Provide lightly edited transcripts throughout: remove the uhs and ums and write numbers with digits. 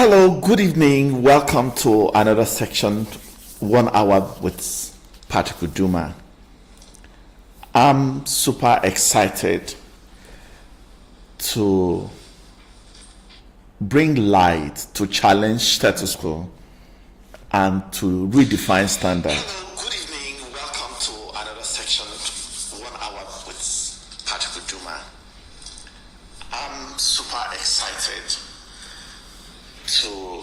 Hello, good evening. Welcome to another section, 1 hour with Patrick Uduma. I'm super excited to bring light to challenge status quo and to redefine standard. Hello, good evening. Welcome to another section, 1 hour with Patrick Uduma. I'm super excited to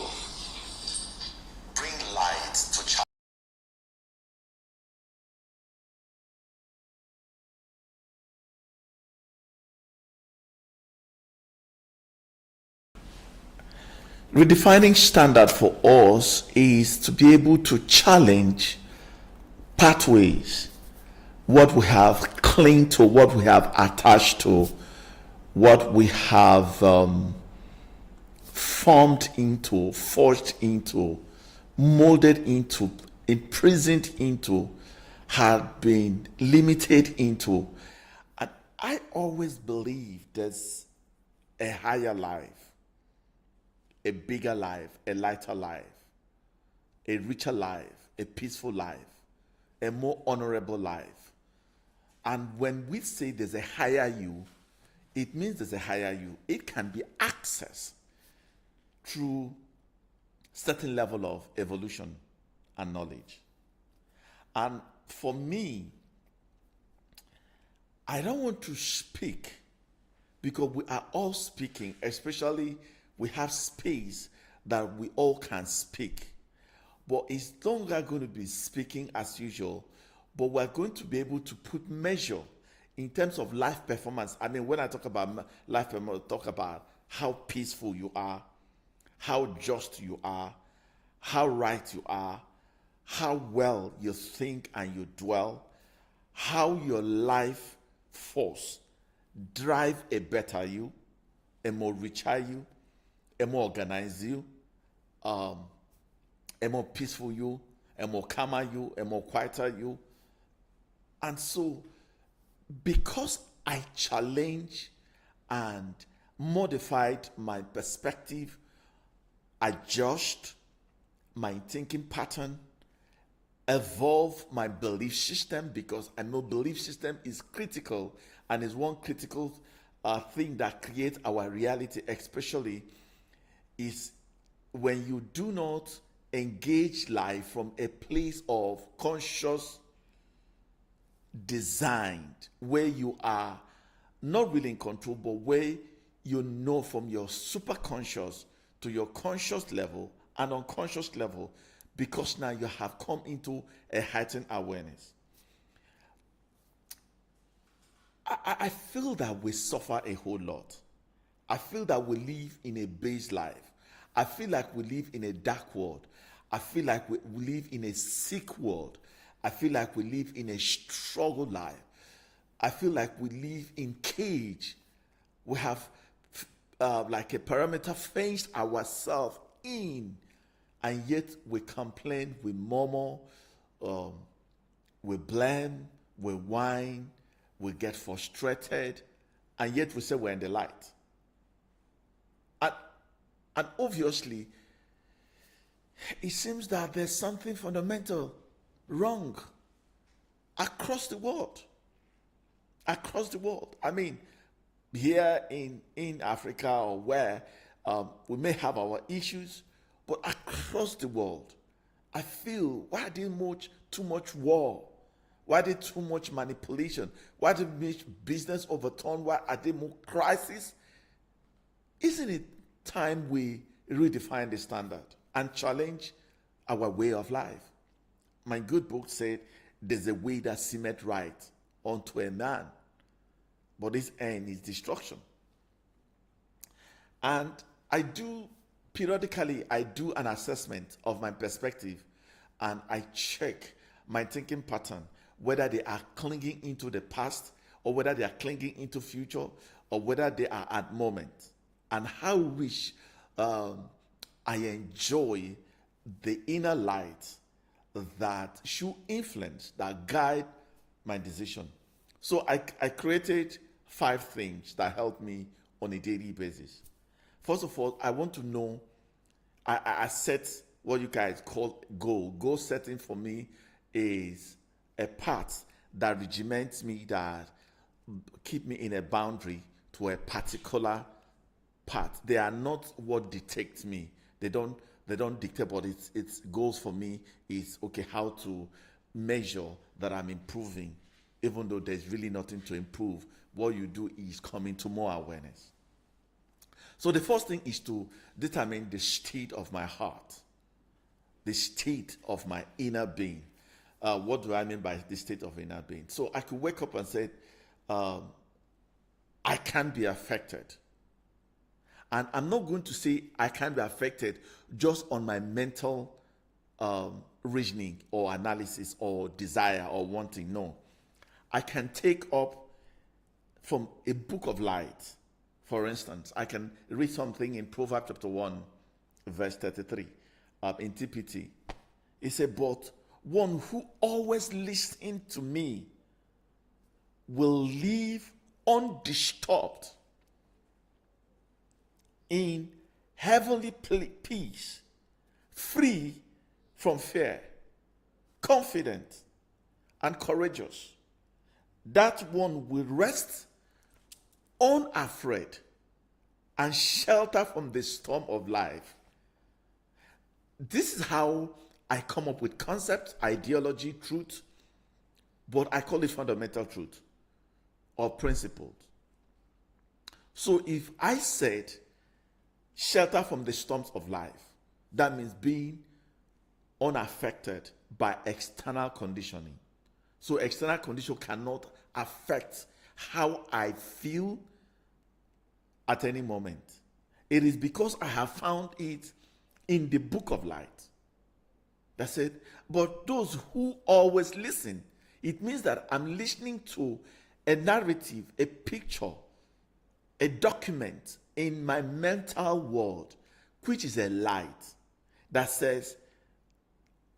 bring light to challenge. Redefining standard for us is to be able to challenge pathways, what we have clinged to, what we have attached to, what we have formed into, forged into, molded into, imprisoned into, had been limited into. And I always believe there's a higher life, a bigger life, a lighter life, a richer life, a peaceful life, a more honorable life. And when we say there's a higher you, it means there's a higher you. It can be accessed through certain level of evolution and knowledge. And for me, I don't want to speak because we are all speaking, especially we have space that we all can speak. But it's no longer going to be speaking as usual, but we're going to be able to put measure in terms of life performance. I mean, when I talk about life performance, I talk about how peaceful you are, how just you are, how right you are, how well you think and you dwell, how your life force drive a better you, a more richer you, a more organized you, a more peaceful you, a more calmer you, a more quieter you. And so, because I challenge and modified my perspective, adjust my thinking pattern, evolve my belief system, because I know belief system is critical and is one critical thing that creates our reality, especially is when you do not engage life from a place of conscious designed, where you are not really in control, but where you know from your superconscious to your conscious level and unconscious level, because now you have come into a heightened awareness. I feel that we suffer a whole lot. I feel that we live in a base life. I feel like we live in a dark world. I feel like we live in a sick world. I feel like we live in a struggle life. I feel like we live in cage. We have like a perimeter fenced ourselves in, and yet we complain, we murmur, we blame, we whine, we get frustrated, and yet we say we're in the light. And obviously, it seems that there's something fundamental wrong across the world. Across the world. I mean, here in Africa or where we may have our issues, but across the world, I feel, why are there too much war? Why are there too much manipulation? Why are there much business overturned? Why are there more crises? Isn't it time we redefine the standard and challenge our way of life? My good book said, there's a way that seemeth right unto a man, but its end is destruction. And periodically, I do an assessment of my perspective, and I check my thinking pattern, whether they are clinging into the past, or whether they are clinging into future, or whether they are at moment, and how rich I enjoy the inner light that should influence, that guide my decision. So I created 5 things that help me on a daily basis. First of all, I want to know I set what you guys call goal. Goal setting for me is a path that regiments me, that keep me in a boundary to a particular path. They are not what dictates me. They don't dictate, but it's goals for me is okay, how to measure that I'm improving, even though there's really nothing to improve. What you do is coming to more awareness. So the first thing is to determine the state of my heart, the state of my inner being. What do I mean by the state of inner being? So I could wake up and say, I can be affected. And I'm not going to say I can be affected just on my mental reasoning or analysis or desire or wanting. No. I can take up from a book of light. For instance, I can read something in Proverbs chapter 1, verse 33 in TPT. It said, but one who always listens to me will live undisturbed in heavenly peace, free from fear, confident and courageous. That one will rest unafraid and shelter from the storm of life. This is how I come up with concepts, ideology, truth, but I call it fundamental truth or principles. So if I said shelter from the storms of life, that means being unaffected by external conditioning. So external condition cannot affect how I feel at any moment. It is because I have found it in the book of light. That's it. But those who always listen, it means that I'm listening to a narrative, a picture, a document in my mental world, which is a light that says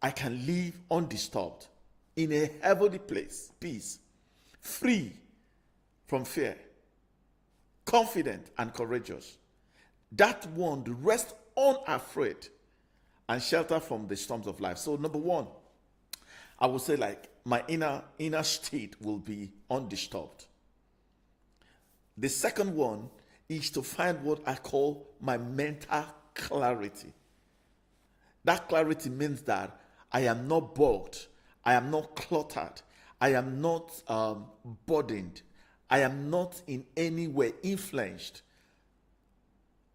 I can live undisturbed in a heavenly place, peace, free from fear, confident and courageous. That one rest unafraid and shelter from the storms of life. So number one, I would say like my inner state will be undisturbed. The second one is to find what I call my mental clarity. That clarity means that I am not bogged, I am not cluttered, I am not burdened, I am not in any way influenced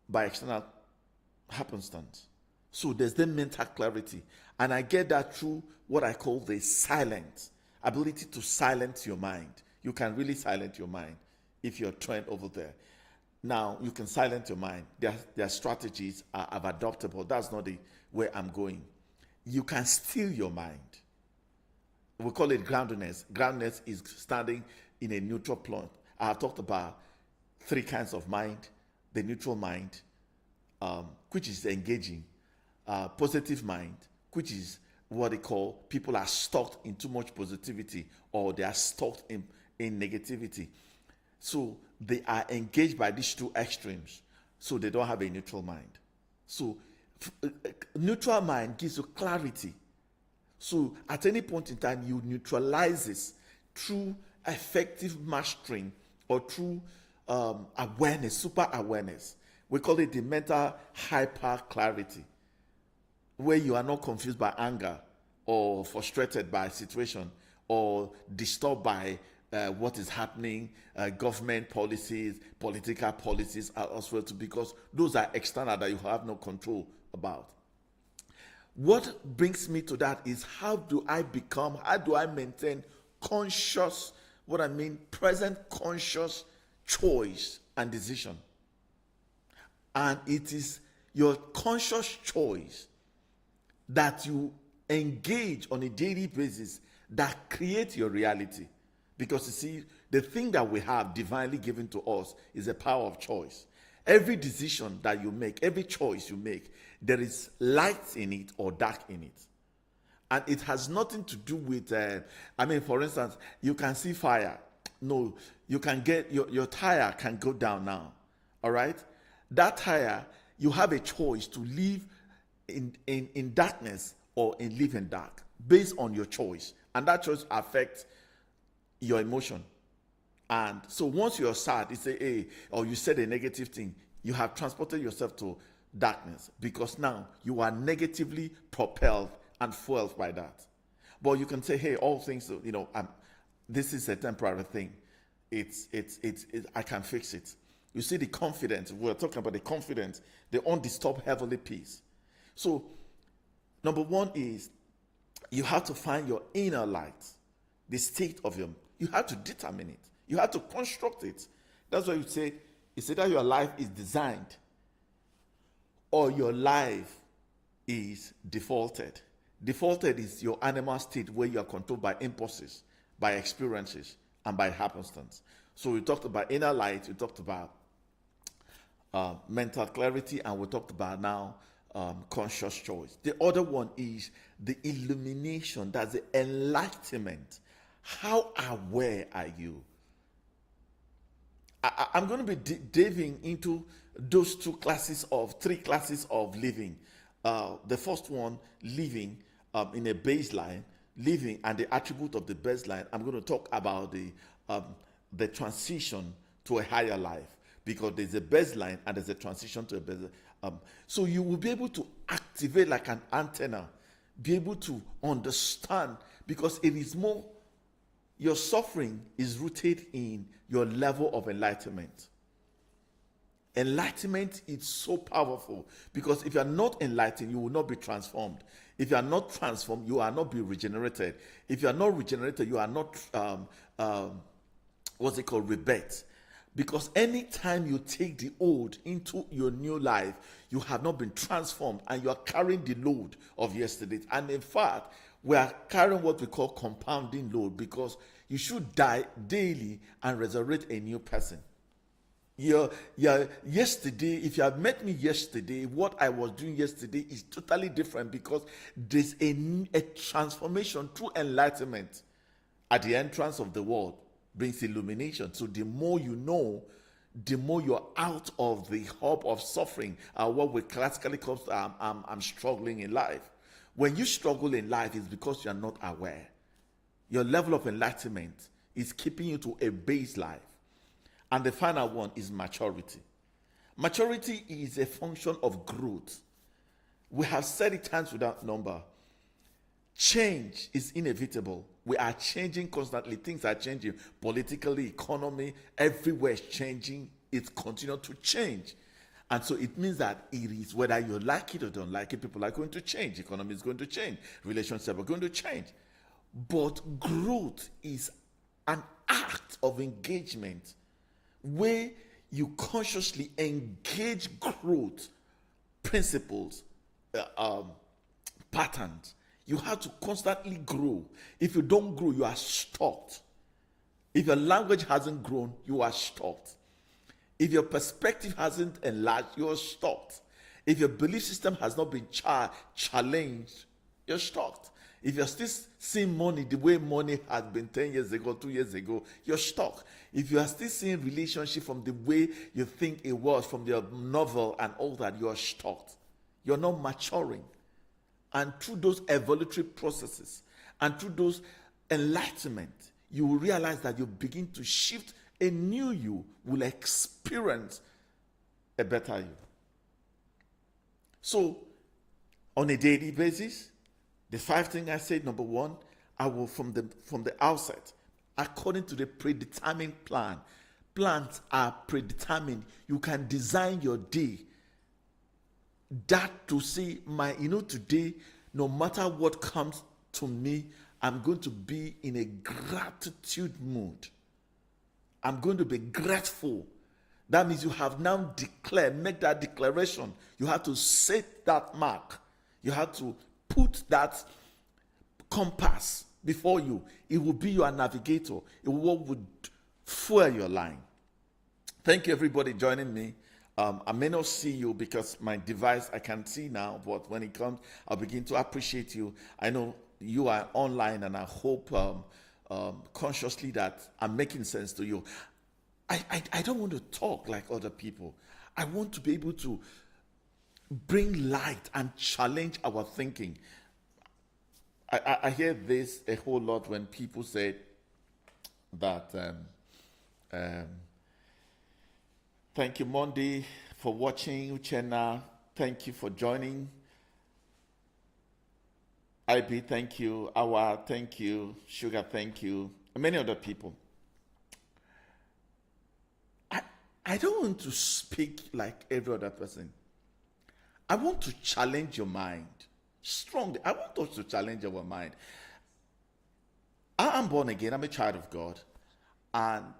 by external happenstance. So there's the mental clarity. And I get that through what I call the silence, ability to silence your mind. You can really silence your mind if you're trained over there. Now, you can silence your mind. Their strategies are adoptable. That's not the way I'm going. You can steal your mind. We call it groundedness. Groundedness is standing in a neutral plane. I have talked about three kinds of mind. The neutral mind, which is engaging. Positive mind, which is what they call people are stuck in too much positivity or they are stuck in negativity. So they are engaged by these two extremes. So they don't have a neutral mind. So neutral mind gives you clarity. So at any point in time, you neutralize this through effective mastering or through awareness, super awareness. We call it the mental hyper clarity, where you are not confused by anger or frustrated by a situation or disturbed by what is happening, government policies, political policies as well too, because those are external that you have no control about. What brings me to that is how do I maintain conscious, present conscious choice and decision? And it is your conscious choice that you engage on a daily basis that create your reality. Because you see, the thing that we have divinely given to us is a power of choice. Every decision that you make, every choice you make, there is light in it or dark in it. And it has nothing to do with, for instance, you can see fire. No, you can get, your tire can go down now. All right? That tire, you have a choice to leave in darkness or in living dark based on your choice. And that choice affects your emotion. And so once you're sad, you say, hey, or you said a negative thing, you have transported yourself to darkness because now you are negatively propelled and fueled by that. But you can say, hey, all things, this is a temporary thing. I can fix it. You see the confidence, we're talking about the confidence, the undisturbed heavenly peace. So, number one is you have to find your inner light, the state of you have to determine it. You have to construct it. That's why you say, it's either your life is designed or your life is defaulted. Defaulted is your animal state where you are controlled by impulses, by experiences, and by happenstance. So we talked about inner light, we talked about mental clarity, and we talked about now conscious choice. The other one is the illumination, that's the enlightenment. How aware are you? I'm going to be diving into those three classes of living. The first one, living in a baseline, living and the attribute of the baseline. I'm going to talk about the transition to a higher life, because there's a baseline and there's a transition to a baseline. So you will be able to activate like an antenna, be able to understand, because it is more, your suffering is rooted in your level of enlightenment. Enlightenment is so powerful, because if you are not enlightened, you will not be transformed. If you are not transformed, you are not be regenerated. If you are not regenerated, you are not rebirth. Because anytime you take the old into your new life, you have not been transformed and you are carrying the load of yesterday. And in fact, we are carrying what we call compounding load, because you should die daily and resurrect a new person. Yesterday, if you had met me yesterday, what I was doing yesterday is totally different, because there's a transformation through enlightenment at the entrance of the world brings illumination. So the more you know, the more you're out of the hub of suffering, what we classically call I'm struggling in life. When you struggle in life, it's because you're not aware. Your level of enlightenment is keeping you to a base life. And the final one is maturity. Maturity is a function of growth. We have said it times without number. Change is inevitable. We are changing constantly. Things are changing. Politically, economy, everywhere is changing. It continues to change. And so it means that it is, whether you like it or don't like it, people are going to change. Economy is going to change. Relationships are going to change. But growth is an act of engagement where you consciously engage growth principles, patterns. You have to constantly grow. If you don't grow, you are stopped. If your language hasn't grown, you are stopped. If your perspective hasn't enlarged, you're stopped. If your belief system has not been challenged, you're stopped. If you're still seeing money the way money has been 10 years ago, 2 years ago, you're stuck. If you are still seeing relationship from the way you think it was, from your novel and all that, you're stuck. You're not maturing. And through those evolutionary processes and through those enlightenment, you will realize that you begin to shift. A new you will experience a better you. So, on a daily basis, the 5 things I said, number one, I will from the outset, according to the predetermined plan. Plans are predetermined. You can design your day that to say, today, no matter what comes to me, I'm going to be in a gratitude mood. I'm going to be grateful. That means you have now make that declaration. You have to set that mark. You have to put that compass before you. It will be your navigator. It would fuel your line. Thank you, everybody, joining me. I may not see you because my device I can see now, but when it comes, I'll begin to appreciate you. I know you are online, and I hope consciously that I'm making sense to you. I don't want to talk like other people. I want to be able to bring light and challenge our thinking. I hear this a whole lot when people say that, thank you, Monday, for watching. Uchenna, thank you for joining. IB, thank you. Awa, thank you. Sugar, thank you. And many other people. I don't want to speak like every other person. I want to challenge your mind strongly. I want us to challenge our mind. I am born again. I'm a child of God. And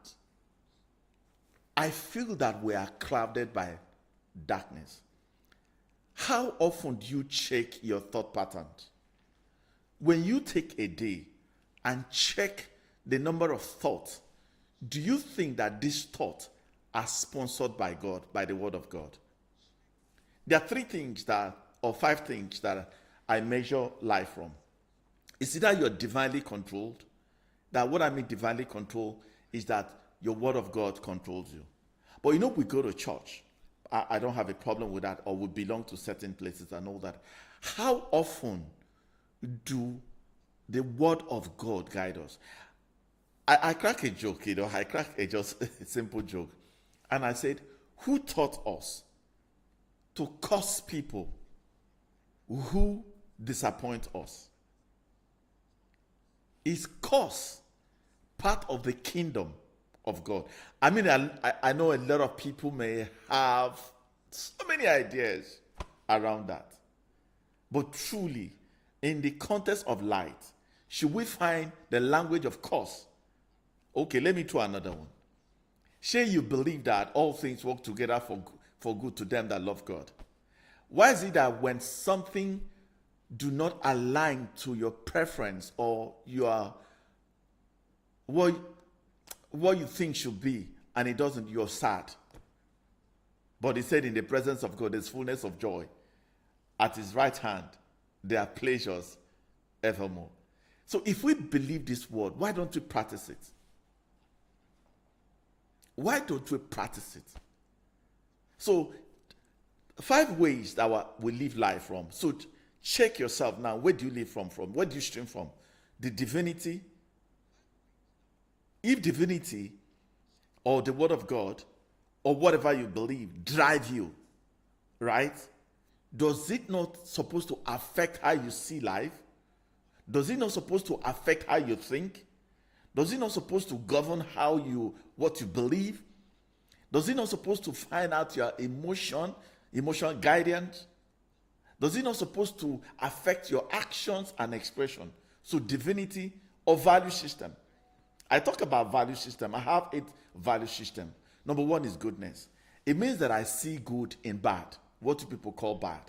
I feel that we are clouded by darkness. How often do you check your thought patterns? When you take a day and check the number of thoughts, do you think that these thoughts are sponsored by God, by the word of God? There are 5 things that I measure life from. It's either you're divinely controlled. That what I mean divinely controlled is that your word of God controls you. But we go to church. I don't have a problem with that, or we belong to certain places and all that. How often do the word of God guide us? I crack a joke, I crack just a simple joke. And I said, who taught us to curse people who disappoint us? Is curse part of the kingdom of God? I mean, I know a lot of people may have so many ideas around that. But truly, in the context of light, should we find the language of curse? Okay, let me try another one. Say you believe that all things work together for good to them that love God. Why is it that when something do not align to your preference or your what you think should be, and it doesn't, you're sad? But he said, in the presence of God, there's fullness of joy. At his right hand, there are pleasures evermore. So if we believe this word, why don't we practice it? Why don't we practice it? So 5 ways that we live life from. So check yourself now. Where do you live from? Where do you stream from? The divinity? If divinity or the word of God or whatever you believe drive you, right? Does it not supposed to affect how you see life? Does it not supposed to affect how you think? Does it not supposed to govern what you believe? Does it not supposed to find out your emotional guidance? Does it not supposed to affect your actions and expression? So divinity or value system. I talk about value system. I have 8 value system. Number 1 is goodness. It means that I see good in bad. What do people call bad?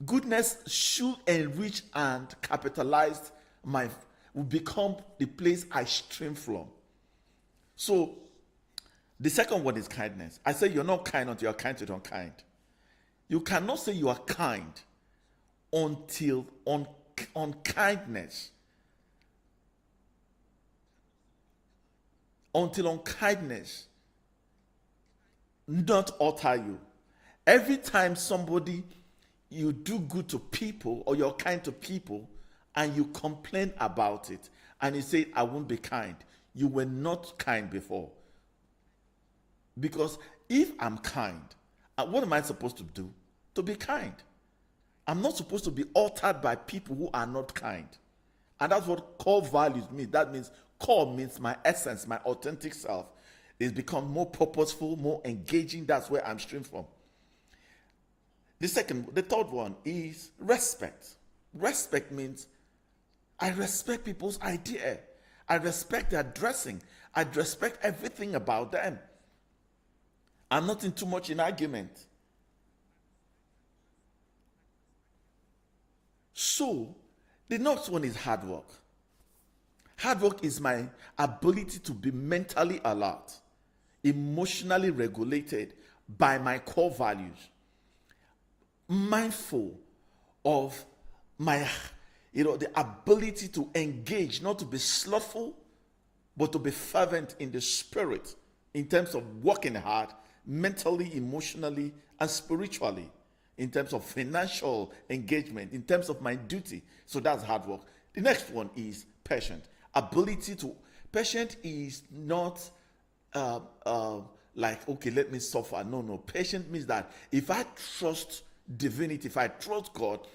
Goodness should enrich and capitalize will become the place I stream from. So the second one is kindness. I say you're not kind until you're kind to the unkind. You cannot say you are kind until unkindness not alter you. Every time you do good to people or you're kind to people and you complain about it and you say, I won't be kind, you were not kind before. Because if I'm kind, what am I supposed to do? To be kind. I'm not supposed to be altered by people who are not kind. And that's what core values mean. That means core means my essence, my authentic self is become more purposeful, more engaging. That's where I'm streaming from. The third one is respect. Respect means I respect people's idea. I respect their dressing. I respect everything about them. I'm not in too much in argument. So, the next one is hard work. Hard work is my ability to be mentally alert, emotionally regulated by my core values, mindful of my, the ability to engage, not to be slothful, but to be fervent in the spirit in terms of working hard mentally, emotionally, and spiritually, in terms of financial engagement, in terms of my duty. So that's hard work. The next one is patient. Ability to, patient is not like, okay, let me suffer. No. Patient means that if I trust divinity, if I trust God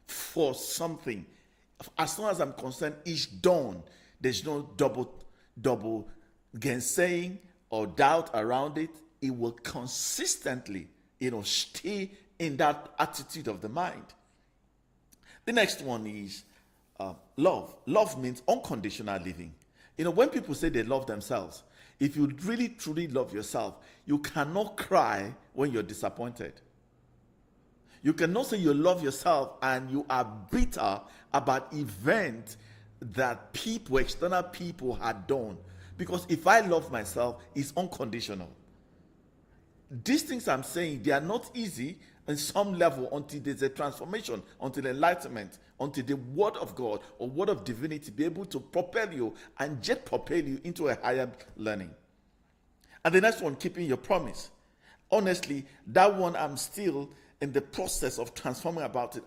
for something, as long as I'm concerned, it's done. There's no double gainsaying or doubt around it. It will consistently, stay in that attitude of the mind. The next one is love. Love means unconditional living. When people say they love themselves, if you really truly love yourself, you cannot cry when you're disappointed. You cannot say you love yourself and you are bitter about events that people, external people, had done. Because if I love myself, it's unconditional. These things I'm saying, they are not easy in some level until there's a transformation, until enlightenment, until the word of God or word of divinity be able to propel you and just propel you into a higher learning. And the next one, keeping your promise. Honestly, that one I'm still in the process of transforming about it.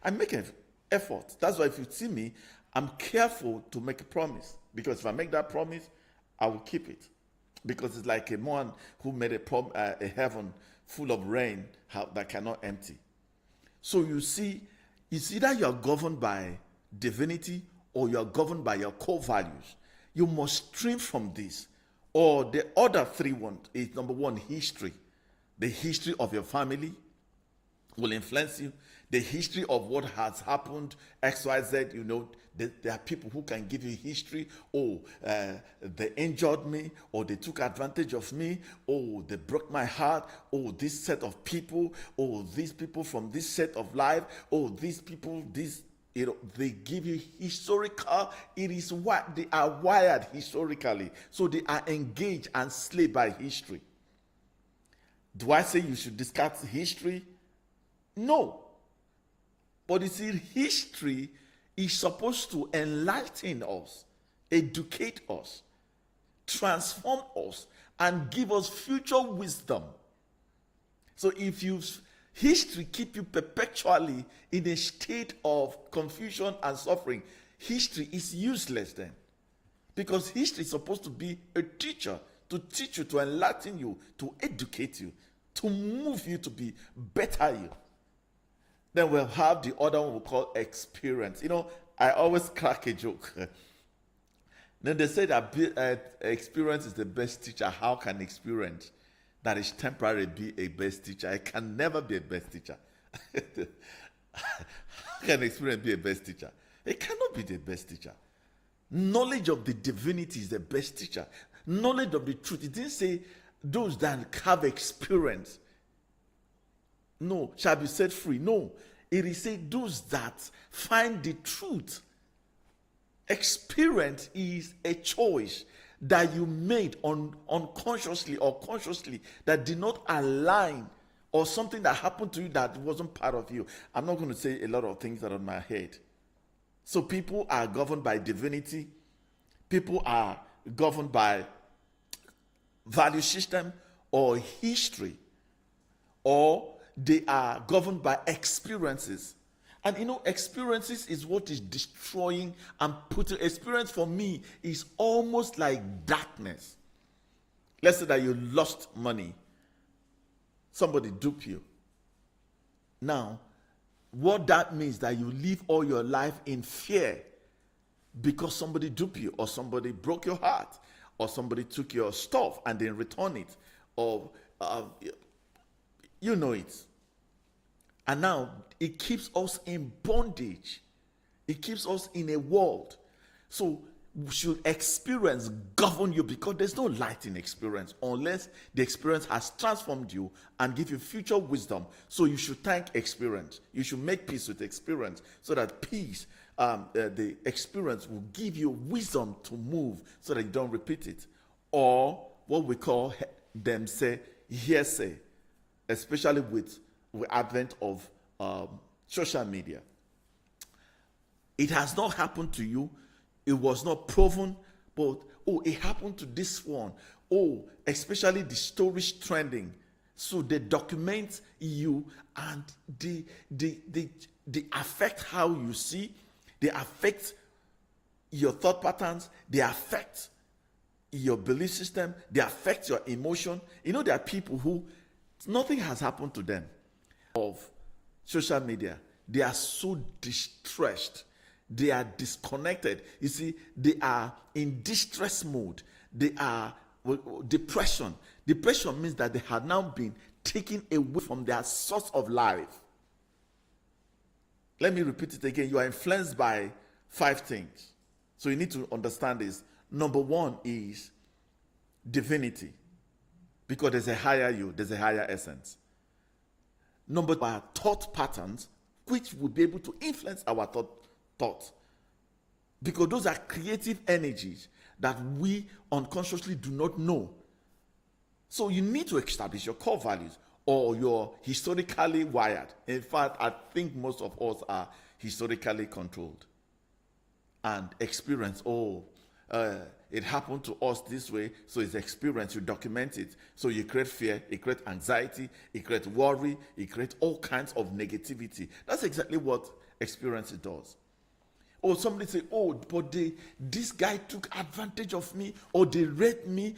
I make an effort. That's why if you see me, I'm careful to make a promise. Because if I make that promise, I will keep it. Because it's like a man who made a heaven full of rain that cannot empty. So you see, it's either you are governed by divinity or you are governed by your core values. You must stream from this. Or the other three ones is, number one, history. The history of your family will influence you. The history of what has happened, XYZ, there are people who can give you history. Oh, they injured me, or they took advantage of me. Oh, they broke my heart. Oh, this set of people. Oh, these people from this set of life. Oh, these people, they give you historical. It is what they are wired historically. So they are engaged and slaved by history. Do I say you should discard history? No. But you see, history is supposed to enlighten us, educate us, transform us, and give us future wisdom. So if history keep you perpetually in a state of confusion and suffering, history is useless then. Because history is supposed to be a teacher, to teach you, to enlighten you, to educate you, to move you to be better you. Then we'll have the other one we call experience. I always crack a joke. Then they say that experience is the best teacher. How can experience that is temporary be a best teacher? It can never be a best teacher. How can experience be a best teacher? It cannot be the best teacher. Knowledge of the divinity is the best teacher. Knowledge of the truth. It didn't say those that have experience shall be set free. No, it is said those that find the truth. Experience is a choice that you made unconsciously or consciously that did not align, or something that happened to you that wasn't part of you. I'm not going to say a lot of things that are on my head. So people are governed by divinity. People are governed by value system or history, or they are governed by experiences. And experiences is what is destroying and putting. Experience for me is almost like darkness. Let's say that you lost money. Somebody duped you. Now, what that means that you live all your life in fear because somebody duped you, or somebody broke your heart, or somebody took your stuff and then returned it, or it. And now it keeps us in bondage. It keeps us in a world. So should experience govern you? Because there's no light in experience unless the experience has transformed you and give you future wisdom. So you should thank experience. You should make peace with experience, so that peace, the experience will give you wisdom to move so that you don't repeat it. Or what we call hearsay, especially with advent of social media. It has not happened to you. It was not proven, but it happened to this one. Oh, especially the stories trending. So they document you, and they affect how you see, they affect your thought patterns, they affect your belief system, they affect your emotion. You know, there are people who nothing has happened to them of social media. They are so distressed. They are disconnected. You see, they are in distress mode. They are depression. Depression means that they have now been taken away from their source of life. Let me repeat it again. You are influenced by 5 things. So you need to understand this. Number 1 is divinity. Because there's a higher you, there's a higher essence. Number 2 are thought patterns, which will be able to influence our thought. Because those are creative energies that we unconsciously do not know. So you need to establish your core values, or you're historically wired. In fact, I think most of us are historically controlled. And experience, it happened to us this way, so it's experience, you document it. So you create fear, you create anxiety, you create worry, you create all kinds of negativity. That's exactly what experience does. Or somebody say, but this guy took advantage of me, or they raped me.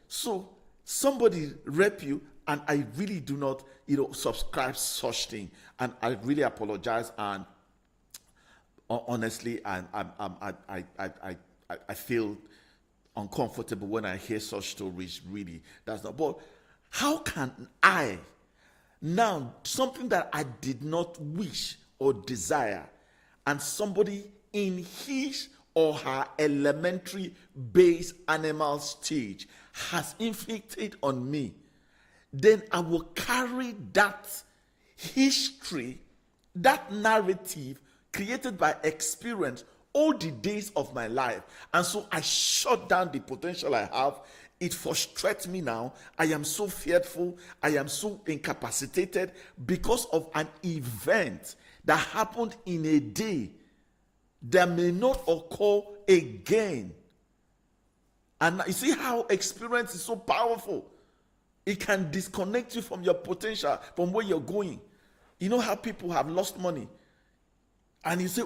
So somebody rape you, and I really do not, subscribe such thing. And I really apologize, and honestly, I feel uncomfortable when I hear such stories. Really, that's not. But how can I now, something that I did not wish or desire, and somebody in his or her elementary base animal stage has inflicted on me, then I will carry that history, that narrative created by experience all the days of my life. And so I shut down the potential I have. It frustrates me now. I am so fearful. I am so incapacitated because of an event that happened in a day that may not occur again. And you see how experience is so powerful. It can disconnect you from your potential, from where you're going. You know how people have lost money, and you say,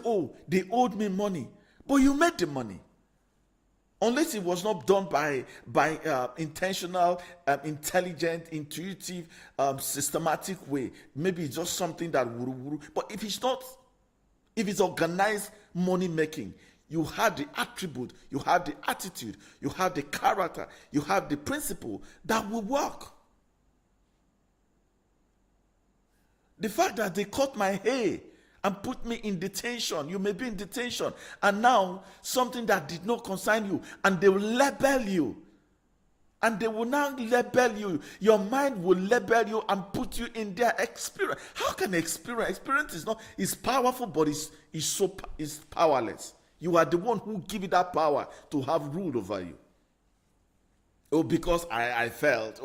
they owed me money, but you made the money. Unless it was not done by intentional, intelligent, intuitive, systematic way. Maybe it's just something that but if it's organized money making, you have the attribute, you have the attitude, you have the character, you have the principle that will work. The fact that they cut my hair and put me in detention, you may be in detention, and now something that did not concern you, and they will label you. And they will now label you. Your mind will label you and put you in their experience. How can experience is powerful, but it's powerless. You are the one who give it that power to have rule over you. Because I failed.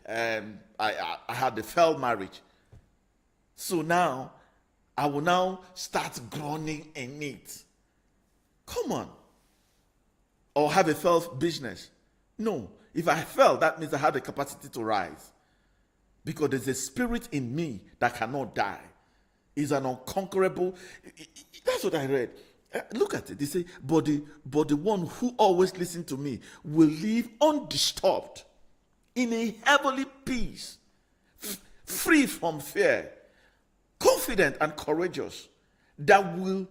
I had a failed marriage. So now, I will now start groaning in it. Come on. Or have a failed business. No. If I fell, that means I had the capacity to rise. Because there's a spirit in me that cannot die. It's an unconquerable. That's what I read. Look at it. They say, but the one who always listens to me will live undisturbed in a heavenly peace, free from fear, confident and courageous, that will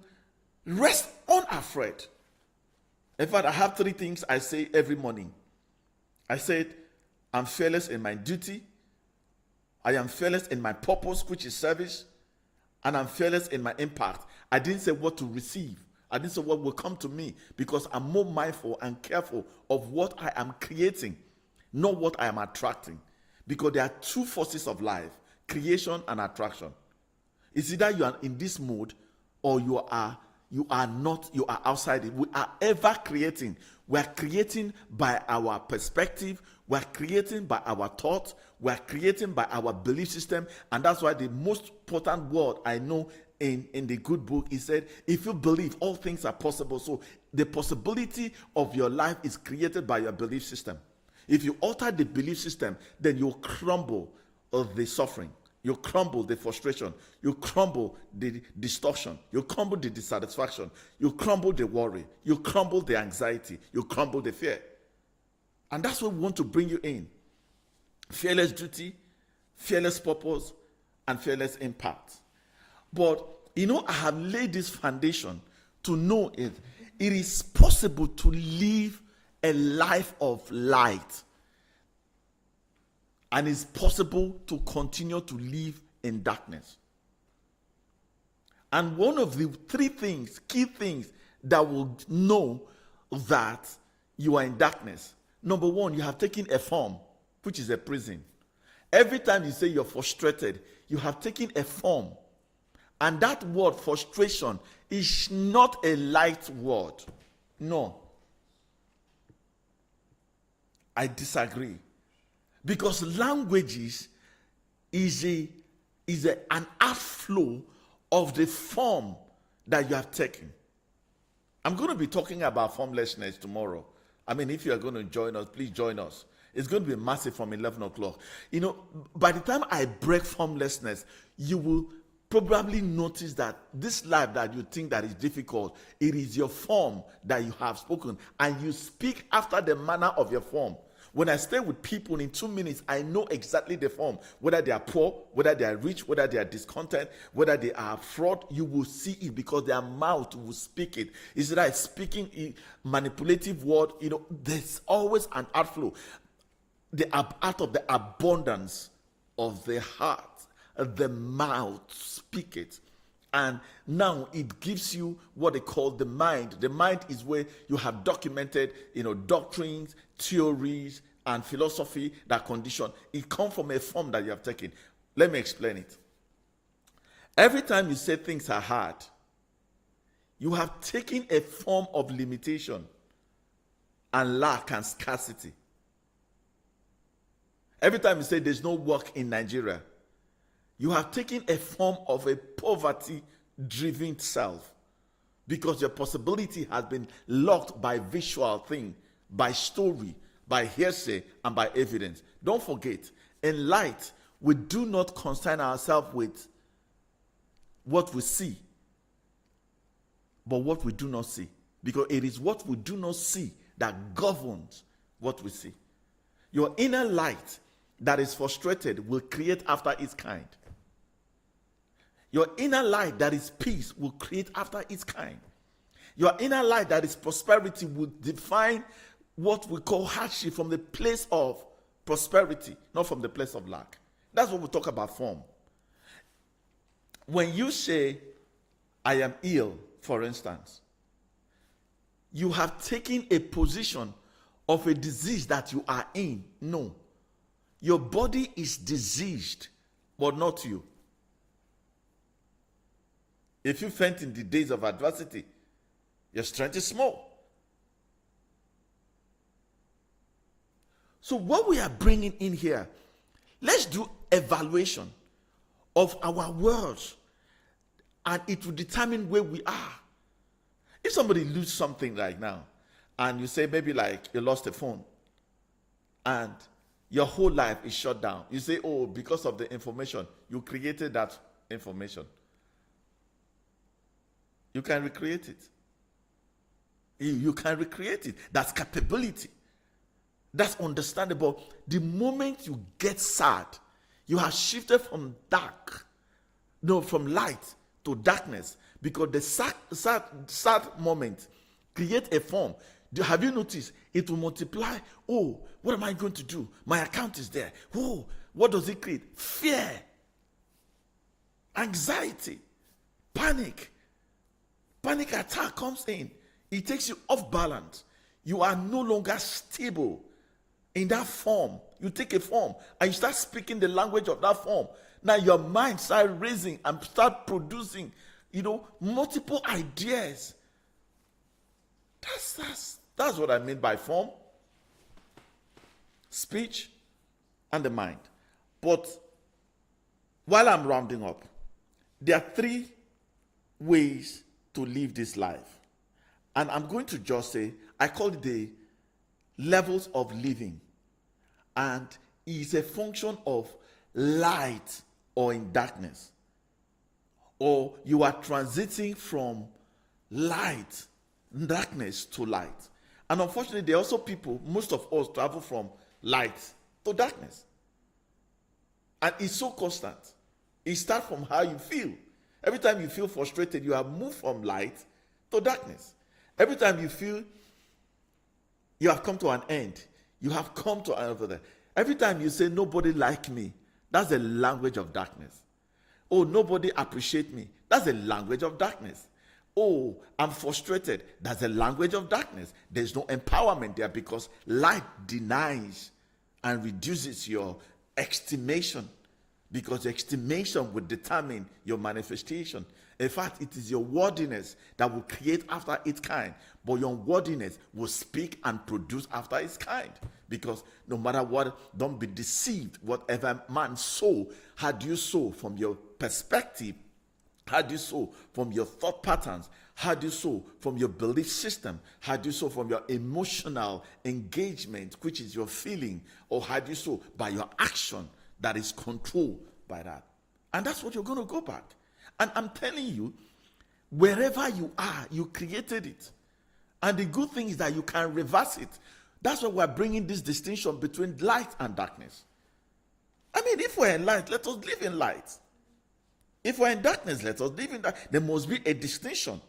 rest unafraid. In fact, I have 3 things I say every morning. I said, I'm fearless in my duty, I am fearless in my purpose, which is service, and I'm fearless in my impact. I didn't say what to receive. I didn't say what will come to me, because I'm more mindful and careful of what I am creating, not what I am attracting. Because there are 2 forces of life, creation and attraction. It's either you are in this mode, or you are not, you are outside it. We are ever creating. We are creating by our perspective. We are creating by our thoughts. We are creating by our belief system. And that's why the most important word I know in the good book, he said, if you believe, all things are possible. So the possibility of your life is created by your belief system. If you alter the belief system, then you'll crumble the suffering. You crumble the frustration. You crumble the distortion. You crumble the dissatisfaction. You crumble the worry. You crumble the anxiety. You crumble the fear. And that's what we want to bring you in. Fearless duty, fearless purpose, and fearless impact. But, I have laid this foundation to know it is possible to live a life of light. And it's possible to continue to live in darkness. And one of the key things that will know that you are in darkness. Number one, you have taken a form, which is a prison. Every time you say you're frustrated, you have taken a form. And that word, frustration, is not a light word. No. I disagree. Because languages is an outflow of the form that you have taken. I'm going to be talking about formlessness tomorrow. I mean, if you are going to join us, please join us. It's going to be massive from 11 o'clock. By the time I break formlessness, you will probably notice that this life that you think that is difficult, it is your form that you have spoken, and you speak after the manner of your form. When I stay with people in 2 minutes, I know exactly the form. Whether they are poor, whether they are rich, whether they are discontent, whether they are fraud, you will see it because their mouth will speak it. Is that speaking a manipulative word? There's always an outflow. Out of the abundance of the heart, the mouth speak it. And now it gives you what they call the mind. The mind is where you have documented, doctrines, theories, and philosophy that condition. It comes from a form that you have taken. Let me explain it. Every time you say things are hard, you have taken a form of limitation and lack and scarcity. Every time you say there's no work in Nigeria, you have taken a form of a poverty-driven self because your possibility has been locked by visual thing, by story, by hearsay, and by evidence. Don't forget, in light, we do not concern ourselves with what we see, but what we do not see. Because it is what we do not see that governs what we see. Your inner light that is frustrated will create after its kind. Your inner light that is peace will create after its kind. Your inner light that is prosperity will define what we call hardship from the place of prosperity, not from the place of lack. That's what we talk about form. When you say, I am ill, for instance, you have taken a position of a disease that you are in. No. Your body is diseased, but not you. If you faint in the days of adversity, your strength is small. So what we are bringing in here, let's do evaluation of our words, and it will determine where we are. If somebody loses something right now, and you say maybe like you lost a phone, and your whole life is shut down. You say, oh, because of the information, you created that information. You can recreate it. You can recreate it. That's capability. That's understandable. The moment you get sad, you have shifted from from light to darkness, because the sad moment create a form. Have you noticed? It will multiply. Oh, what am I going to do? My account is there. Oh, what does it create? Fear, anxiety, panic. Panic attack comes in. It takes you off balance. You are no longer stable in that form. You take a form and you start speaking the language of that form. Now your mind start raising and start producing, multiple ideas. That's what I mean by form, speech, and the mind. But while I'm rounding up, there are 3 ways to live this life. And I'm going to just say, I call it the levels of living. And it's a function of light or in darkness. Or you are transiting from light, darkness to light. And unfortunately, there are also people, most of us travel from light to darkness. And it's so constant. It starts from how you feel. Every time you feel frustrated, you have moved from light to darkness. Every time you feel you have come to an end, you have come to another. Every time you say, nobody like me, that's the language of darkness. Oh, nobody appreciate me. That's a language of darkness. Oh, I'm frustrated. That's a language of darkness. There's no empowerment there because light denies and reduces your estimation, because estimation will determine your manifestation. In fact, it is your wordiness that will create after its kind, but your wordiness will speak and produce after its kind. Because no matter what, don't be deceived. Whatever man sow, how do you sow from your perspective? How do you sow from your thought patterns? How do you sow from your belief system? How do you sow from your emotional engagement, which is your feeling? Or how do you sow by your action that is controlled by that? And that's what you're going to go back. And I'm telling you, wherever you are, you created it. And the good thing is that you can reverse it. That's why we're bringing this distinction between light and darkness. I mean, if we're in light, let us live in light. If we're in darkness, let us live in darkness. There must be a distinction.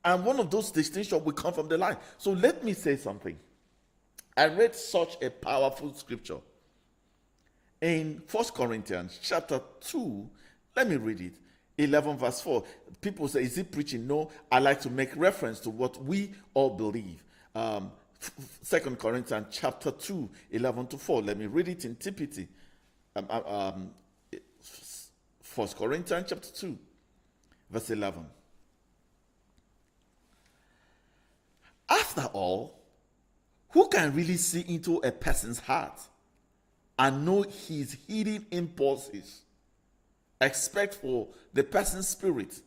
And one of those distinctions will come from the light. So let me say something. I read such a powerful scripture in 1 Corinthians chapter 2. Let me read it. 11 verse 4. People say, is he preaching? No, I like to make reference to what we all believe. 2 Corinthians chapter 2, 11 to 4. Let me read it in TPT. 1 Corinthians chapter 2, verse 11. After all, who can really see into a person's heart and know his hidden impulses, except for the person's spirit?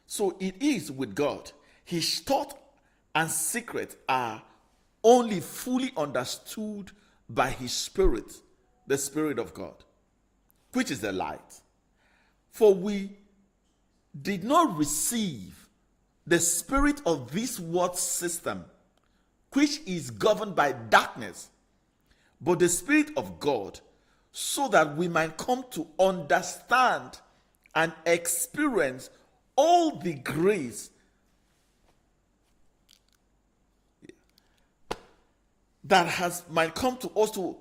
So it is with God. His thought and secret are only fully understood by his spirit, the Spirit of God, which is the light. For we did not receive the spirit of this world system, which is governed by darkness, but the Spirit of God, so that we might come to understand and experience all the grace that might come to us, to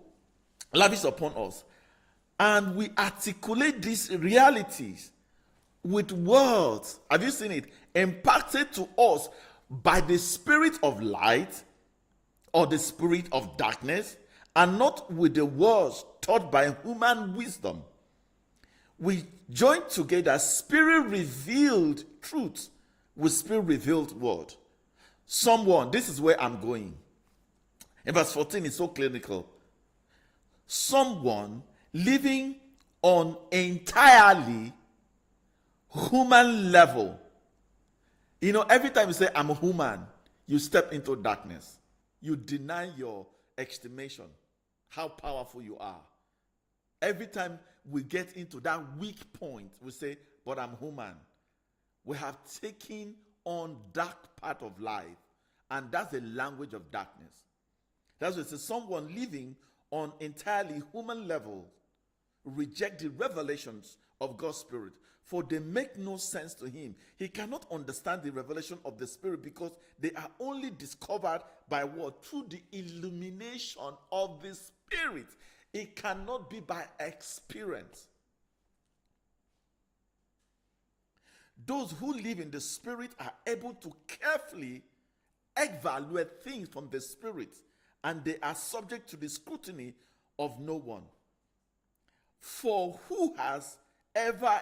lavish upon us. And we articulate these realities with words. Have you seen it? Impacted to us by the spirit of light or the spirit of darkness, and not with the words taught by human wisdom. We join together spirit-revealed truth with spirit-revealed word. Someone, this is where I'm going. In verse 14, it's so clinical. Someone living on entirely human level. You know, every time you say, I'm a human, you step into darkness. You deny your estimation, how powerful you are. Every time we get into that weak point, we say, but I'm human. We have taken on dark part of life, and that's the language of darkness. That's what it says. Someone living on entirely human level reject the revelations of God's Spirit, for they make no sense to him. He cannot understand the revelation of the Spirit because they are only discovered by what? Through the illumination of the Spirit. It cannot be by experience. Those who live in the Spirit are able to carefully evaluate things from the Spirit, and they are subject to the scrutiny of no one. For who has ever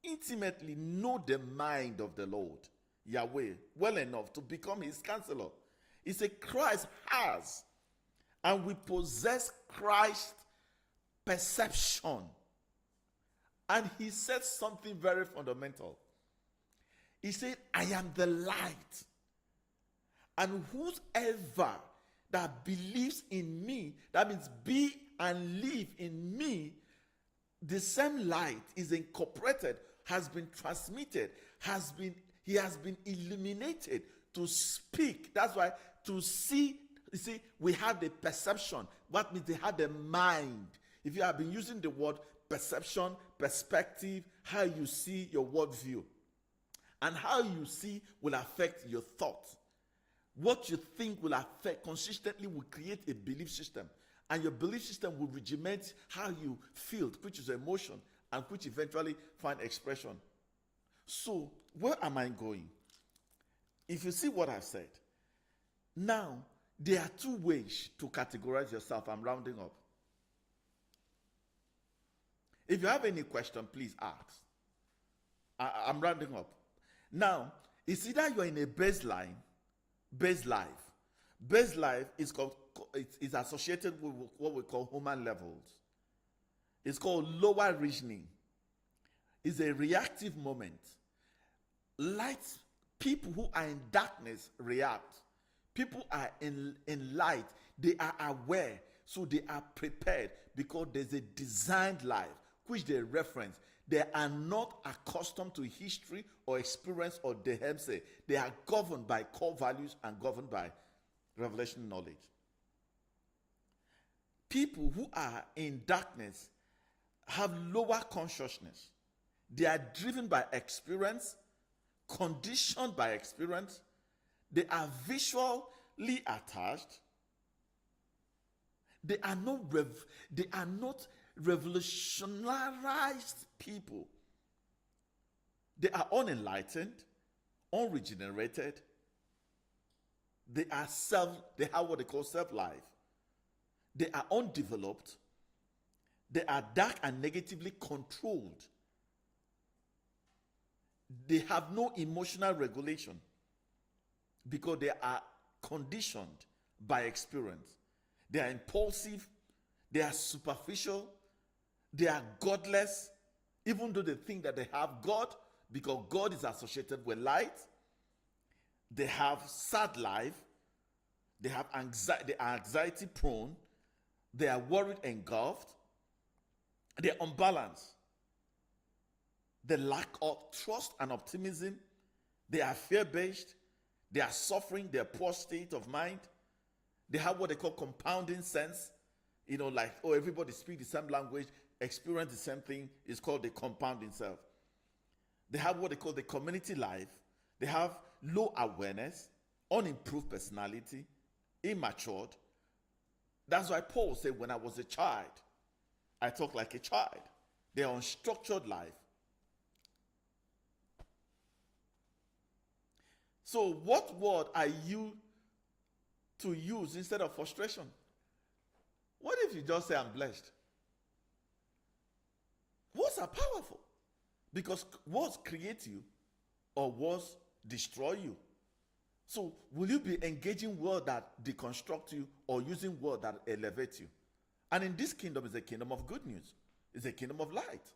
intimately known the mind of the Lord, Yahweh, well enough to become his counselor? He said Christ has, and we possess Christ's perception And he said something very fundamental. He said, I am the light. And whosoever that believes in me, that means be and live in me, the same light is incorporated, has been transmitted, he has been illuminated to speak. That's why to see, you see, we have the perception. What means they have the mind. If you have been using the word perception, perspective, how you see your worldview, and how you see will affect your thought. What you think will affect consistently will create a belief system. And your belief system will regiment how you feel, which is emotion, and which eventually find expression. So, where am I going? If you see what I've said, now there are two ways to categorize yourself. I'm rounding up. If you have any question, please ask. I'm rounding up. Now, it's either you're in a base life. Base life is associated with what we call human levels. It's called lower reasoning. It's a reactive moment. People who are in darkness react. People are in light. They are aware. So they are prepared because there's a designed life which they reference. They are not accustomed to history or experience or say. They are governed by core values and governed by revelation knowledge. People who are in darkness have lower consciousness. They are driven by experience, conditioned by experience. They are visually attached. They are not revolutionarized people. They are unenlightened, unregenerated. They have what they call self-life. They are undeveloped. They are dark and negatively controlled. They have no emotional regulation because they are conditioned by experience. They are impulsive. They are superficial. They are godless, even though they think that they have God, because God is associated with light. They have sad life. They have anxiety. They are anxiety prone. They are worried, engulfed. They are unbalanced. They lack of trust and optimism. They are fear-based. They are suffering. They are poor state of mind. They have what they call compounding sense. Like, everybody speaks the same language, experience the same thing. It's called the compounding self. They have what they call the community life. They have low awareness, unimproved personality, immatured. That's why Paul said, when I was a child, I talk like a child. They are unstructured life. So what word are you to use instead of frustration? What if you just say, I'm blessed? Words are powerful because words create you or words destroy you. So will you be engaging words that deconstruct you or using words that elevate you? And in this kingdom is a kingdom of good news. It's a kingdom of light.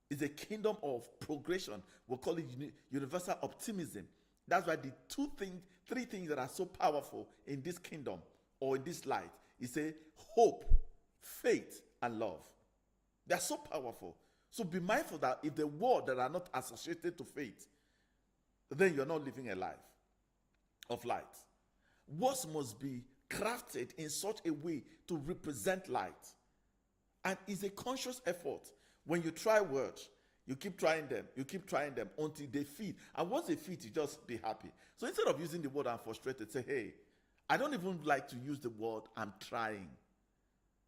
It's a kingdom of progression. We'll call it universal optimism. That's why the three things that are so powerful in this kingdom or in this light is hope, faith, and love. They're so powerful. So be mindful that if the words that are not associated to faith, then you're not living a life of light. Words must be crafted in such a way to represent light. And it's a conscious effort. When you try words, you keep trying them until they fit. And once they fit, you just be happy. So instead of using the word I'm frustrated, say, hey, I don't even like to use the word I'm trying.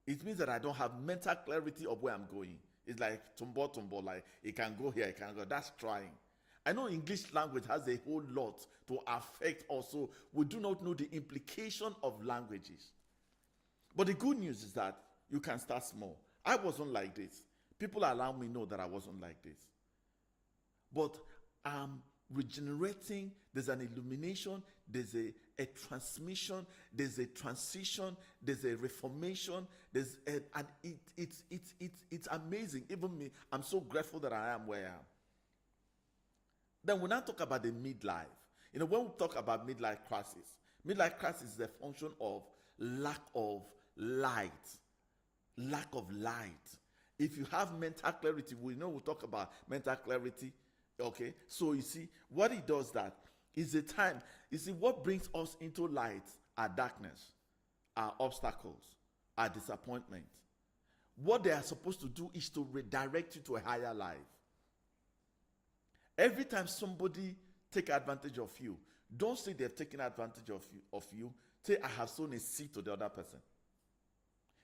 It means that I don't have mental clarity of where I'm going. It's like tumbo, like it can go here, it can go. That's trying. I know English language has a whole lot to affect also. We do not know the implication of languages. But the good news is that you can start small. I wasn't like this. People around me know that I wasn't like this. But I'm regenerating. There's an illumination. There's a transmission. There's a transition. There's a reformation. It's amazing. Even me, I'm so grateful that I am where I am. Then we now talk about the midlife. When we talk about midlife crisis is the function of lack of light. Lack of light. If you have mental clarity, we'll talk about mental clarity. Okay, so you see, what it does that is the time. You see, what brings us into light are darkness, are obstacles, are disappointment. What they are supposed to do is to redirect you to a higher life. Every time somebody take advantage of you, don't say they've taken advantage of you. Say, I have sown a seed to the other person.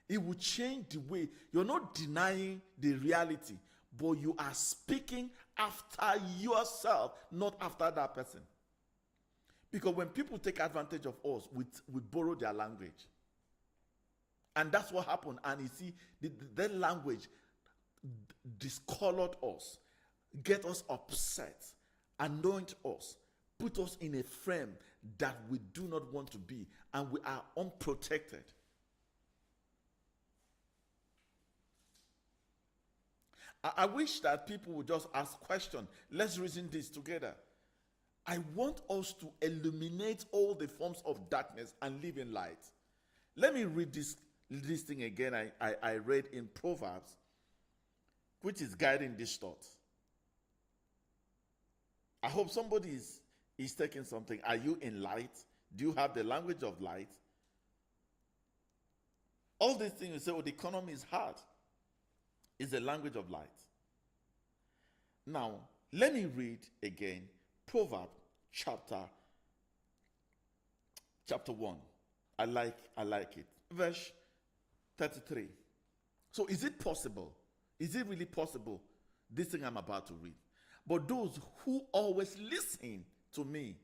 It will change the way. You're not denying the reality, but you are speaking after yourself, not after that person. Because when people take advantage of us, we borrow their language. And that's what happened. And you see, that language discolored us, get us upset, anoint us, put us in a frame that we do not want to be, and we are unprotected. I wish that people would just ask questions. Let's reason this together. I want us to eliminate all the forms of darkness and live in light. Let me read this thing again. I read in Proverbs, which is guiding this thought. I hope somebody is taking something. Are you in light? Do you have the language of light? All these things you say, the economy is hard. It's the language of light. Now, let me read again Proverbs chapter 1. I like it. Verse 33. So is it possible? Is it really possible? This thing I'm about to read. But those who always listen to me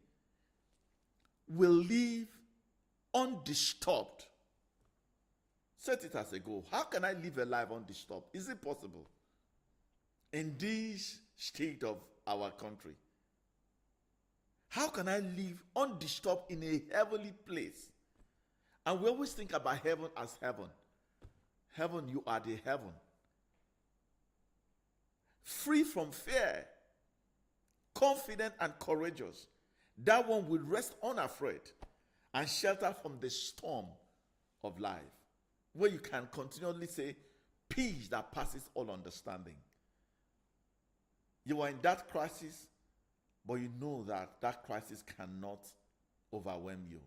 will live undisturbed. Set it as a goal. How can I live a life undisturbed? Is it possible? In this state of our country, how can I live undisturbed in a heavenly place? And we always think about heaven as heaven. Heaven, you are the heaven. Free from fear, confident and courageous. That one will rest unafraid and shelter from the storm of life, where you can continually say, peace that passes all understanding. You are in that crisis, but you know that crisis cannot overwhelm you,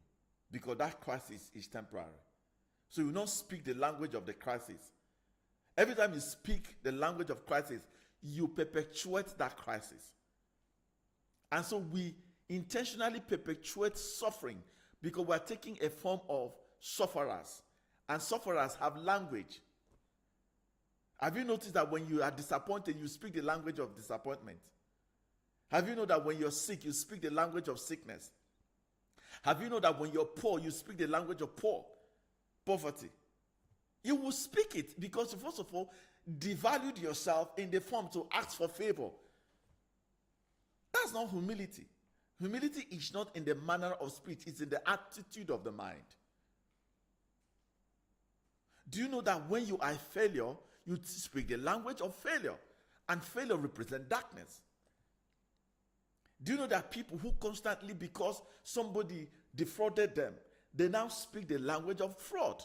because that crisis is temporary. So you don't speak the language of the crisis. Every time you speak the language of crisis, you perpetuate that crisis. And so we intentionally perpetuate suffering because we're taking a form of sufferers. And sufferers have language. Have you noticed that when you are disappointed, you speak the language of disappointment? Have you known that when you're sick, you speak the language of sickness? Have you known that when you're poor, you speak the language of poverty? You will speak it because you, first of all, devalued yourself in the form to ask for favor. That's not humility. Humility is not in the manner of speech, it's in the attitude of the mind. Do you know that when you are a failure, you speak the language of failure, and failure represents darkness? Do you know that people who constantly, because somebody defrauded them, they now speak the language of fraud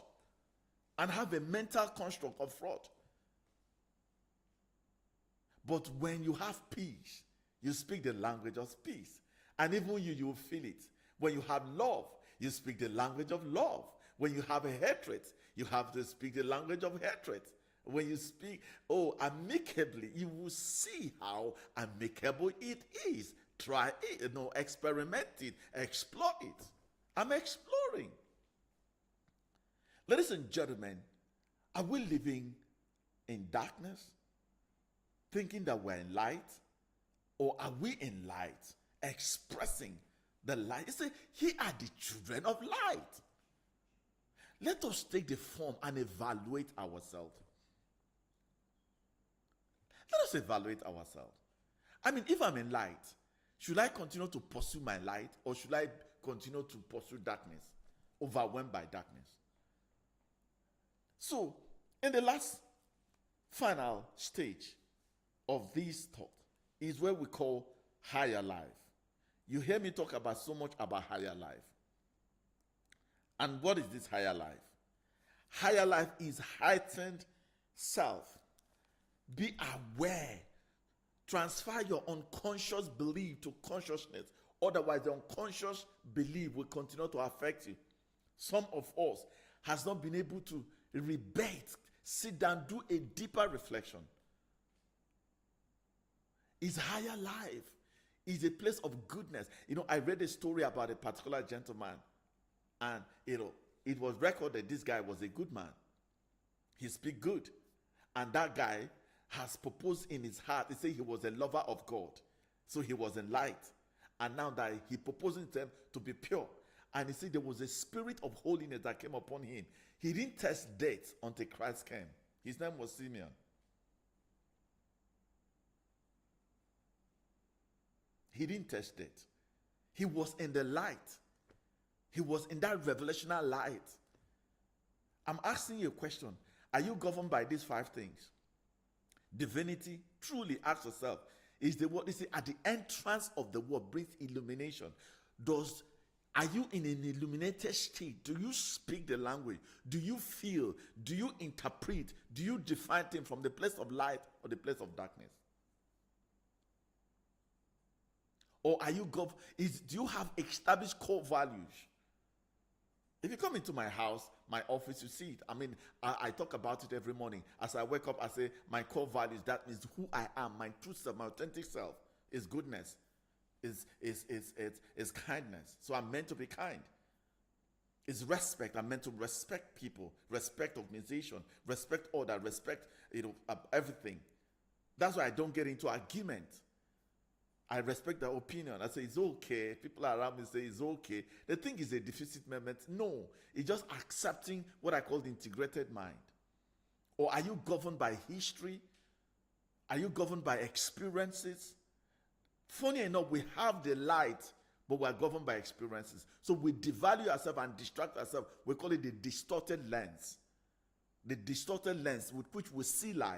and have a mental construct of fraud? But when you have peace, you speak the language of peace. And even you will feel it. When you have love, you speak the language of love. When you have a hatred, you have to speak the language of hatred. When you speak, amicably, you will see how amicable it is. Try it, experiment it, explore it. I'm exploring. Ladies and gentlemen, are we living in darkness, thinking that we're in light? Or are we in light, expressing the light? You say, here are the children of light. Let us take the form and evaluate ourselves. Let us evaluate ourselves. I mean, if I'm in light, should I continue to pursue my light, or should I continue to pursue darkness, overwhelmed by darkness? So, in the last final stage of this thought is where we call higher life. You hear me talk about so much about higher life. And what is this higher life? Higher life is heightened self. Be aware. Transfer your unconscious belief to consciousness. Otherwise, the unconscious belief will continue to affect you. Some of us has not been able to rebate, sit down, do a deeper reflection. Is higher life is a place of goodness. I read a story about a particular gentleman, and it was recorded this guy was a good man. He speak good, and that guy has proposed in his heart. He said he was a lover of God, so he was in light, and now that he proposing to them to be pure, and he said there was a spirit of holiness that came upon him. He didn't test death until Christ came. His name was Simeon. He didn't test it. He was in the light. He was in that revelational light. I'm asking you a question. Are you governed by these 5 things? Divinity, truly ask yourself, is the word, at the entrance of the word brings illumination. Are you in an illuminated state? Do you speak the language? Do you feel? Do you interpret? Do you define things from the place of light or the place of darkness? Or are you do you have established core values? If you come into my house, my office, you see it. I talk about it every morning. As I wake up, I say, my core values, that is who I am, my true self, my authentic self, is goodness, is kindness. So I'm meant to be kind. It's respect. I'm meant to respect people, respect organization, respect order, respect everything. That's why I don't get into argument. I respect their opinion. I say it's okay. People around me say it's okay. They think it's a deficit moment. No, it's just accepting what I call the integrated mind. Or are you governed by history? Are you governed by experiences? Funny enough, we have the light, but we are governed by experiences. So we devalue ourselves and distract ourselves. We call it the distorted lens. The distorted lens with which we see life.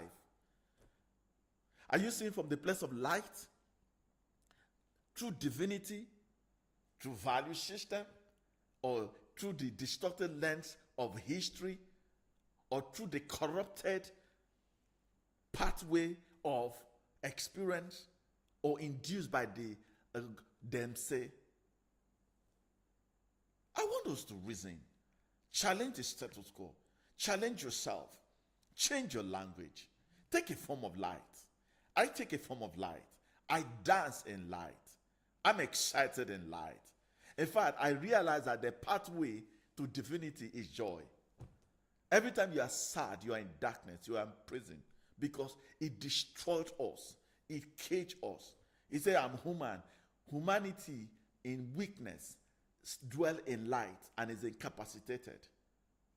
Are you seeing from the place of light? Through divinity, through value system, or through the distorted lens of history, or through the corrupted pathway of experience, or induced by them say. I want us to reason. Challenge the status quo. Challenge yourself. Change your language. Take a form of light. I take a form of light. I dance in light. I'm excited in light. In fact, I realize that the pathway to divinity is joy. Every time you are sad, you are in darkness, you are in prison, because it destroyed us. It caged us. He said, I'm human. Humanity in weakness dwell in light and is incapacitated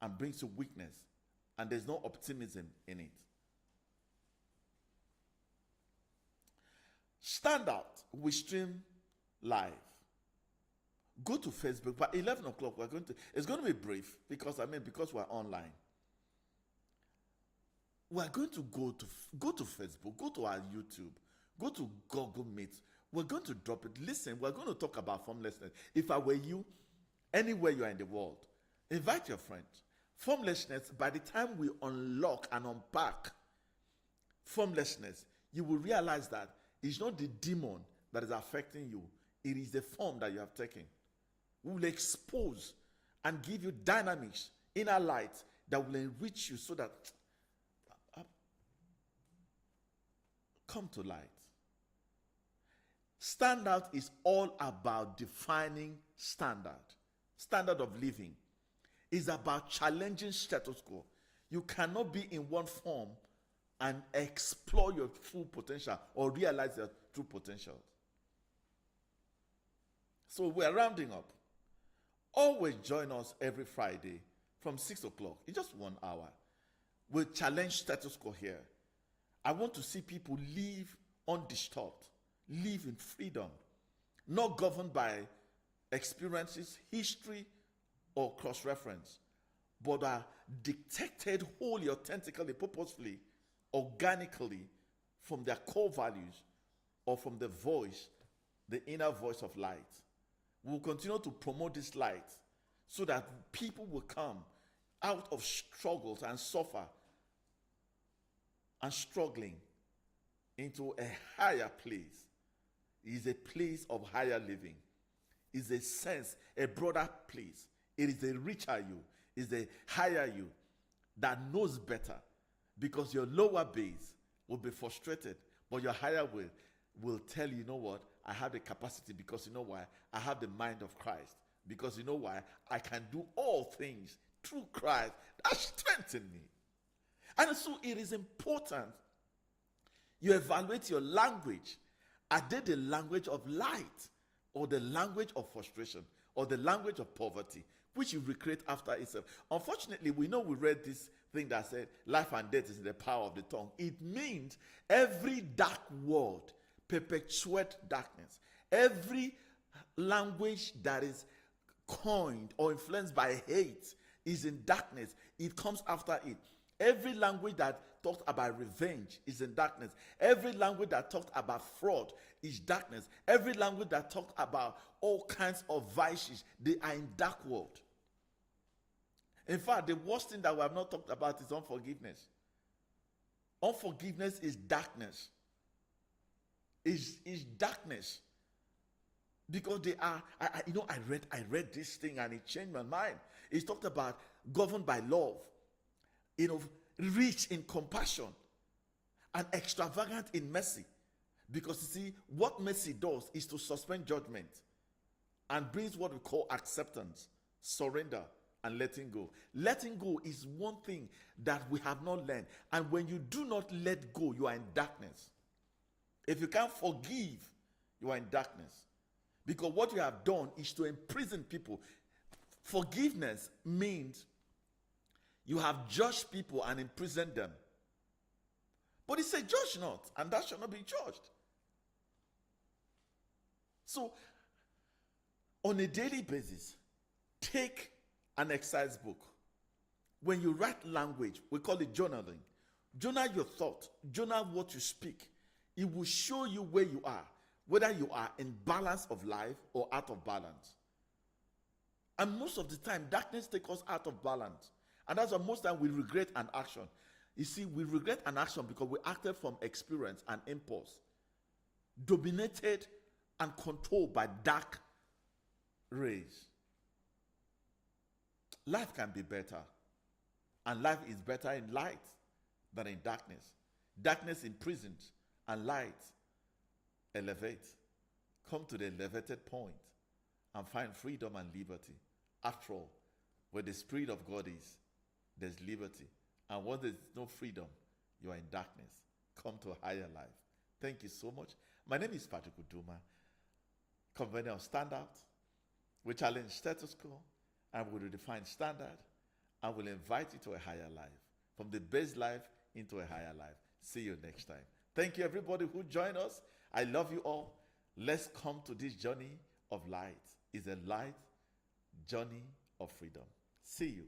and brings to weakness. And there's no optimism in it. Stand out. We stream live. Go to Facebook. By 11 o'clock, it's going to be brief because we're online. We're going to go to Facebook, go to our YouTube, go to Google Meet. We're going to drop it. Listen, we're going to talk about formlessness. If I were you, anywhere you are in the world, invite your friends. Formlessness, by the time we unlock and unpack formlessness, you will realize that it's not the demon that is affecting you. It is the form that you have taken. We will expose and give you dynamics, inner light that will enrich you so that come to light. Stand out is all about defining standard of living. It's about challenging status quo. You cannot be in one form and explore your full potential or realize your true potential. So we're rounding up. Always join us every Friday from 6 o'clock. It's just 1 hour. We'll challenge status quo here. I want to see people live undisturbed, live in freedom, not governed by experiences, history, or cross-reference, but are dictated wholly, authentically, purposefully, organically from their core values or from the voice, the inner voice of light. We'll continue to promote this light so that people will come out of struggles and suffer and struggling into a higher place. It is a place of higher living. It's a sense, a broader place. It is a richer you, it's a higher you that knows better, because your lower base will be frustrated, but your higher will tell you, you know what, I have the capacity, because you know why? I have the mind of Christ. Because you know why? I can do all things through Christ that strengthens me. And so it is important you evaluate your language. Are they the language of light, or the language of frustration, or the language of poverty, which you recreate after itself? Unfortunately, we know we read this thing that said life and death is in the power of the tongue. It means every dark word perpetuates darkness. Every language that is coined or influenced by hate is in darkness. It comes after it. Every language that talks about revenge is in darkness. Every language that talks about fraud is darkness. Every language that talks about all kinds of vices, they are in dark world. In fact, the worst thing that we have not talked about is unforgiveness. Unforgiveness is darkness. Is darkness. Because they are, I read this thing and it changed my mind. It's talked about governed by love, rich in compassion and extravagant in mercy. Because you see, what mercy does is to suspend judgment and brings what we call acceptance, surrender, and letting go. Letting go is one thing that we have not learned. And when you do not let go, you are in darkness. If you can't forgive, you are in darkness. Because what you have done is to imprison people. Forgiveness means you have judged people and imprisoned them. But it says, judge not, and that shall not be judged. So, on a daily basis, take an exercise book. When you write language, we call it journaling. Journal your thought, journal what you speak. It will show you where you are, whether you are in balance of life or out of balance. And most of the time, darkness takes us out of balance. And that's why most of the time we regret an action. You see, we regret an action because we acted from experience and impulse, dominated and controlled by dark rays. Life can be better. And life is better in light than in darkness. Darkness imprisons and light elevates. Come to the elevated point and find freedom and liberty. After all, where the Spirit of God is, there's liberty. And when there's no freedom, you are in darkness. Come to a higher life. Thank you so much. My name is Patrick Uduma, convener of Standout. We challenge status quo and we redefine standard and will invite you to a higher life. From the base life into a higher life. See you next time. Thank you, everybody who joined us. I love you all. Let's come to this journey of light. It's a light journey of freedom. See you.